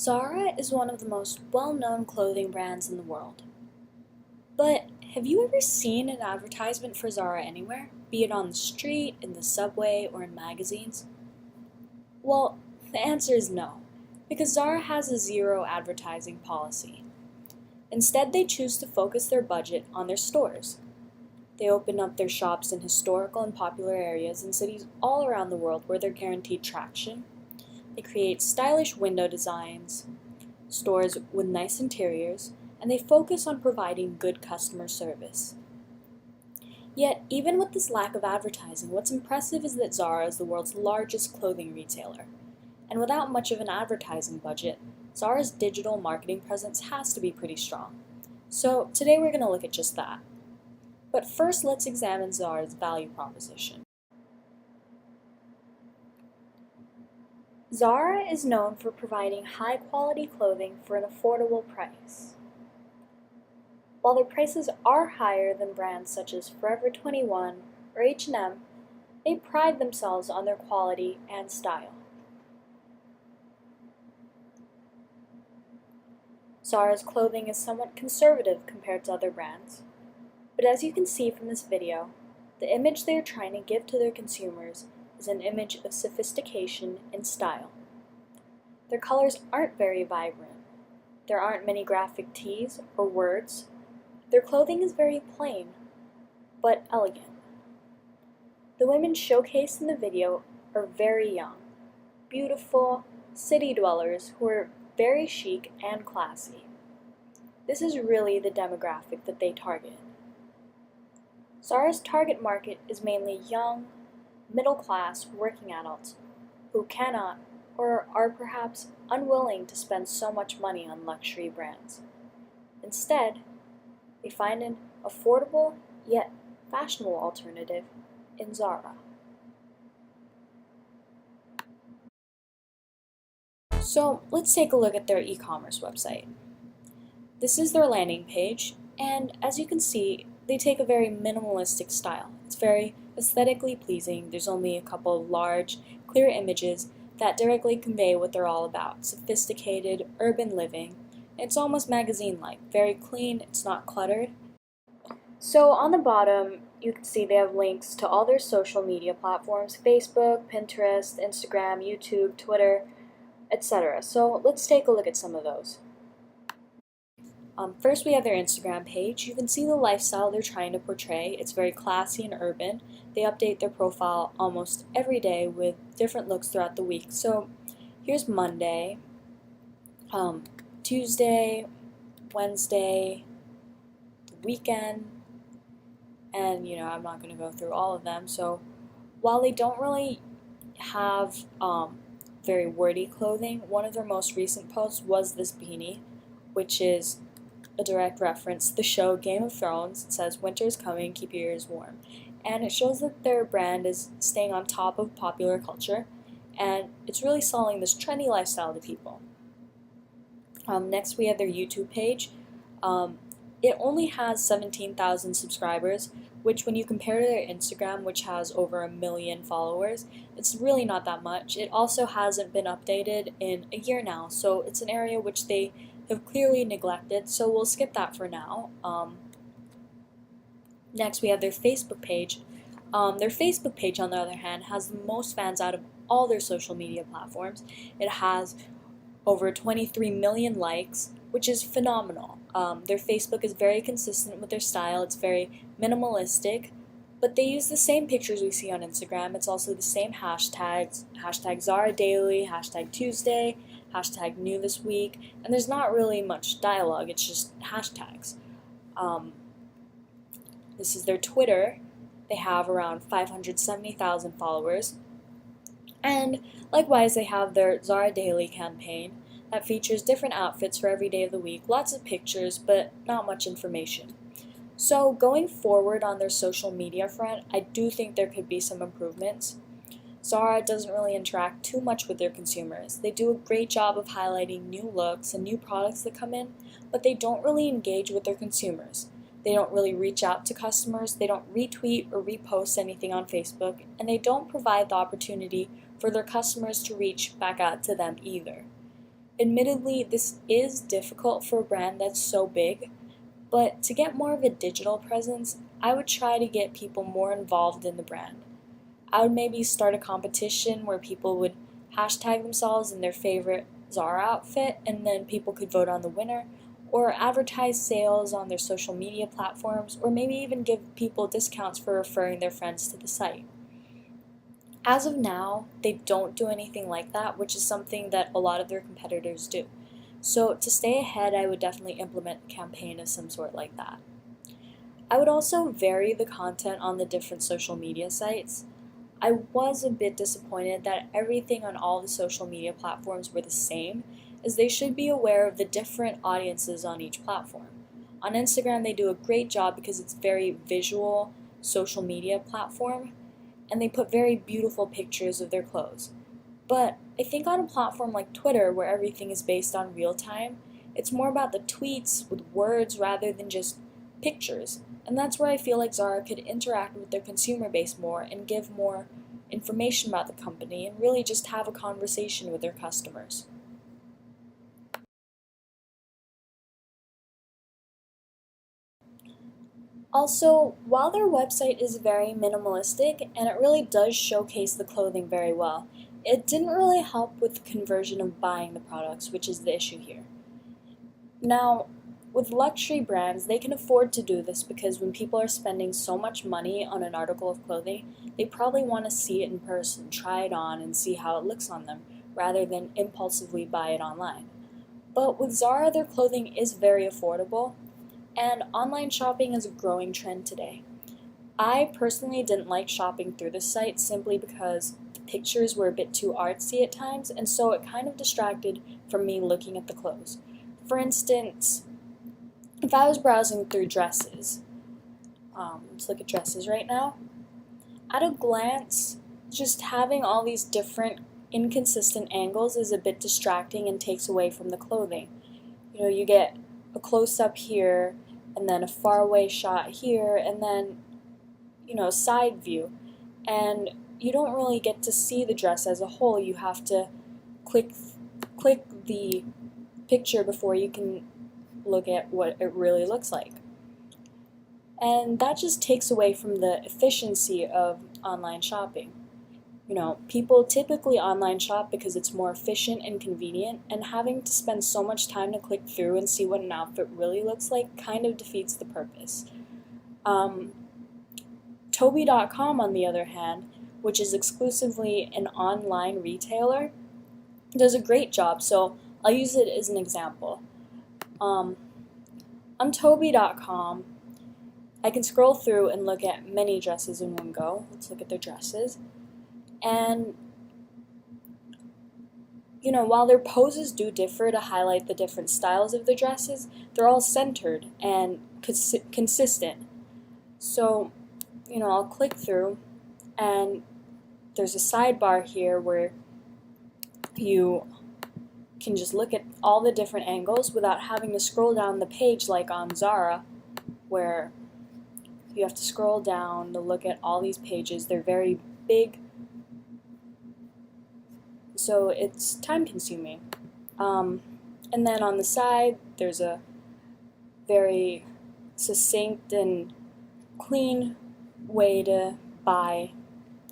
Zara is one of the most well-known clothing brands in the world. But have you ever seen an advertisement for Zara anywhere? Be it on the street, in the subway, or in magazines? Well, the answer is no, because Zara has a zero advertising policy. Instead, they choose to focus their budget on their stores. They open up their shops in historical and popular areas in cities all around the world where they're guaranteed traction. They create stylish window designs, stores with nice interiors, and they focus on providing good customer service. Yet, even with this lack of advertising, what's impressive is that Zara is the world's largest clothing retailer. And without much of an advertising budget, Zara's digital marketing presence has to be pretty strong. So today we're going to look at just that. But first, let's examine Zara's value proposition. Zara is known for providing high-quality clothing for an affordable price. While their prices are higher than brands such as Forever 21 or H&M, they pride themselves on their quality and style. Zara's clothing is somewhat conservative compared to other brands, but as you can see from this video, the image they are trying to give to their consumers is an image of sophistication and style. Their colors aren't very vibrant. There aren't many graphic tees or words. Their clothing is very plain, but elegant. The women showcased in the video are very young, beautiful city dwellers who are very chic and classy. This is really the demographic that they target. Zara's target market is mainly young, middle-class working adults who cannot or are perhaps unwilling to spend so much money on luxury brands. Instead, they find an affordable yet fashionable alternative in Zara. So let's take a look at their e-commerce website. This is their landing page, and as you can see, they take a very minimalistic style. It's very aesthetically pleasing. There's only a couple of large, clear images that directly convey what they're all about. Sophisticated, urban living. It's almost magazine-like. Very clean, it's not cluttered. So on the bottom, you can see they have links to all their social media platforms: Facebook, Pinterest, Instagram, YouTube, Twitter, etc. So let's take a look at some of those. First, we have their Instagram page. You can see the lifestyle they're trying to portray. It's very classy and urban. They update their profile almost every day with different looks throughout the week. So here's Monday, Tuesday, Wednesday, the weekend, and I'm not going to go through all of them. So while they don't really have very wordy clothing, one of their most recent posts was this beanie, which is a direct reference to the show Game of Thrones. It says, "Winter is coming, keep your ears warm." And it shows that their brand is staying on top of popular culture, and it's really selling this trendy lifestyle to people. Next, we have their YouTube page. It only has 17,000 subscribers, which when you compare to their Instagram, which has over 1 million followers, it's really not that much. It also hasn't been updated in a year now, so it's an area which they have clearly neglected, so we'll skip that for now. Next, we have their Facebook page. Their Facebook page, on the other hand, has the most fans out of all their social media platforms. It has over 23 million likes, which is phenomenal. Their Facebook is very consistent with their style. It's very minimalistic, but they use the same pictures we see on Instagram. It's also the same hashtags, hashtag Zara Daily, hashtag Tuesday, hashtag New This Week, and there's not really much dialogue, it's just hashtags. This is their Twitter. They have around 570,000 followers. And likewise, they have their Zara Daily campaign that features different outfits for every day of the week, lots of pictures, but not much information. So going forward on their social media front, I do think there could be some improvements. Zara doesn't really interact too much with their consumers. They do a great job of highlighting new looks and new products that come in, but they don't really engage with their consumers. They don't really reach out to customers, they don't retweet or repost anything on Facebook, and they don't provide the opportunity for their customers to reach back out to them either. Admittedly, this is difficult for a brand that's so big, but to get more of a digital presence, I would try to get people more involved in the brand. I would maybe start a competition where people would hashtag themselves in their favorite Zara outfit and then people could vote on the winner, or advertise sales on their social media platforms, or maybe even give people discounts for referring their friends to the site. As of now, they don't do anything like that, which is something that a lot of their competitors do. So to stay ahead, I would definitely implement a campaign of some sort like that. I would also vary the content on the different social media sites. I was a bit disappointed that everything on all the social media platforms were the same, as they should be aware of the different audiences on each platform. On Instagram, they do a great job because it's a very visual social media platform, and they put very beautiful pictures of their clothes. But I think on a platform like Twitter, where everything is based on real time, it's more about the tweets with words rather than just pictures. And that's where I feel like Zara could interact with their consumer base more and give more information about the company and really just have a conversation with their customers. Also, while their website is very minimalistic and it really does showcase the clothing very well, it didn't really help with the conversion of buying the products, which is the issue here. Now, with luxury brands, they can afford to do this because when people are spending so much money on an article of clothing, they probably want to see it in person, try it on, and see how it looks on them, rather than impulsively buy it online. But with Zara, their clothing is very affordable, and online shopping is a growing trend today. I personally didn't like shopping through this site simply because the pictures were a bit too artsy at times, and so it kind of distracted from me looking at the clothes. For instance, if I was browsing through dresses, let's look at dresses right now. At a glance, just having all these different inconsistent angles is a bit distracting and takes away from the clothing. You get a close up here, and then a far away shot here, and then, a side view. And you don't really get to see the dress as a whole. You have to click the picture before you can look at what it really looks like. And that just takes away from the efficiency of online shopping. People typically online shop because it's more efficient and convenient, and having to spend so much time to click through and see what an outfit really looks like kind of defeats the purpose. Um, Toby.com, on the other hand, which is exclusively an online retailer, does a great job, so I'll use it as an example. On Toby.com, I can scroll through and look at many dresses in one go. Let's look at their dresses. And, while their poses do differ to highlight the different styles of the dresses, they're all centered and consistent. So, I'll click through, and there's a sidebar here where you can just look at all the different angles without having to scroll down the page like on Zara, where you have to scroll down to look at all these pages. They're very big, so it's time consuming. And then on the side, there's a very succinct and clean way to buy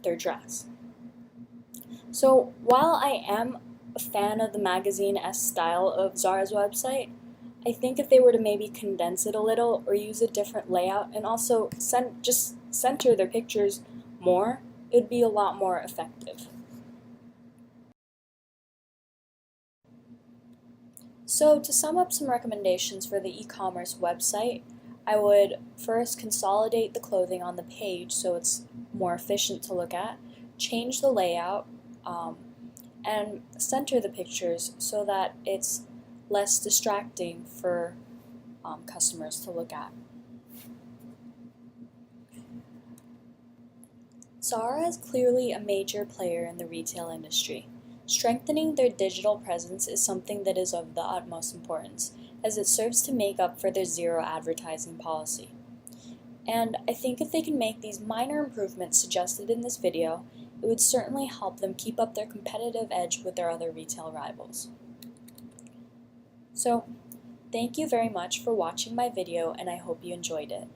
their dress. So while I am a fan of the magazine-esque style of Zara's website, I think if they were to maybe condense it a little or use a different layout and also just center their pictures more, it would be a lot more effective. So to sum up some recommendations for the e-commerce website, I would first consolidate the clothing on the page so it's more efficient to look at, change the layout, and center the pictures so that it's less distracting for customers to look at. Zara is clearly a major player in the retail industry. Strengthening their digital presence is something that is of the utmost importance, as it serves to make up for their zero advertising policy. And I think if they can make these minor improvements suggested in this video, it would certainly help them keep up their competitive edge with their other retail rivals. So, thank you very much for watching my video and I hope you enjoyed it.